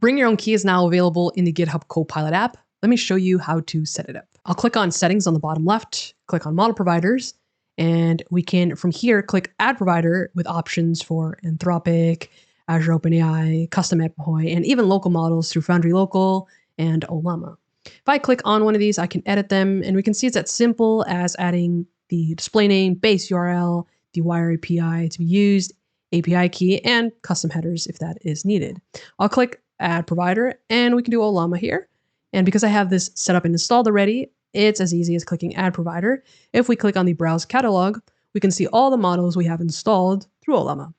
Bring Your Own Key is now available in the GitHub Copilot app. Let me show you how to set it up. I'll click on Settings on the bottom left, click on Model Providers, and we can, from here, click Add Provider with options for Anthropic, Azure OpenAI, Custom MapHoy, and even local models through Foundry Local and Ollama. If I click on one of these, I can edit them, and we can see it's as simple as adding the display name, base URL, the wire API to be used, API key, and custom headers if that is needed. I'll click Add Provider, and we can do Ollama here. And because I have this set up and installed already, it's as easy as clicking Add Provider. If we click on the Browse Catalog, we can see all the models we have installed through Ollama.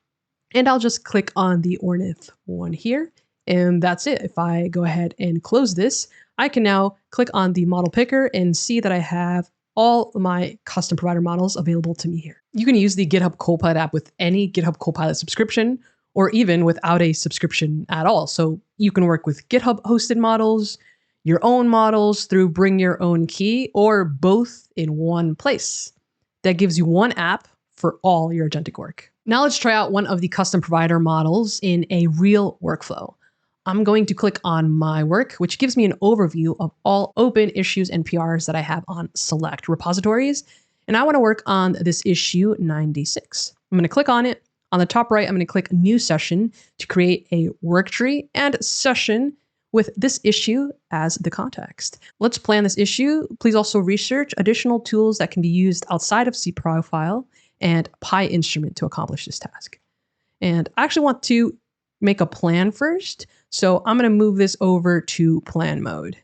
And I'll just click on the Ornith one here, and that's it. If I go ahead and close this, I can now click on the model picker and see that I have all of my custom provider models available to me here. You can use the GitHub Copilot app with any GitHub Copilot subscription, or even without a subscription at all. So you can work with GitHub hosted models, your own models through Bring Your Own Key, or both in one place. That gives you one app for all your agentic work. Now let's try out one of the custom provider models in a real workflow. I'm going to click on My Work, which gives me an overview of all open issues and PRs that I have on select repositories. And I want to work on this issue 96. I'm going to click on it. On the top right, I'm going to click New Session to create a work tree and session with this issue as the context. Let's plan this issue. Please also research additional tools that can be used outside of cProfile and PyInstrument to accomplish this task. And I actually want to make a plan first. So I'm going to move this over to plan mode.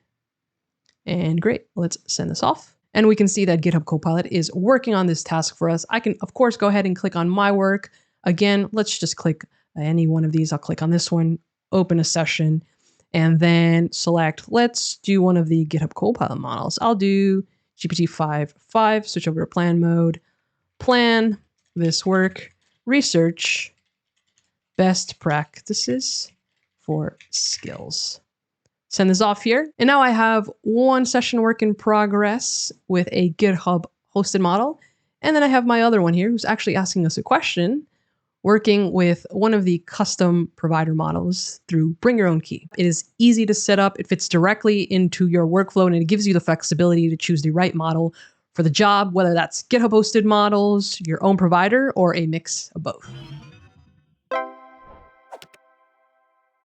And great, let's send this off. And we can see that GitHub Copilot is working on this task for us. I can, of course, go ahead and click on My Work. Again, let's just click any one of these. I'll click on this one, open a session, and then select, let's do one of the GitHub Copilot models. I'll do GPT-5.5, switch over to plan mode, plan this work, research, best practices for skills. Send this off here. And now I have one session work in progress with a GitHub hosted model. And then I have my other one here who's actually asking us a question, working with one of the custom provider models through Bring Your Own Key. It is easy to set up. It fits directly into your workflow, and it gives you the flexibility to choose the right model for the job, whether that's GitHub hosted models, your own provider, or a mix of both.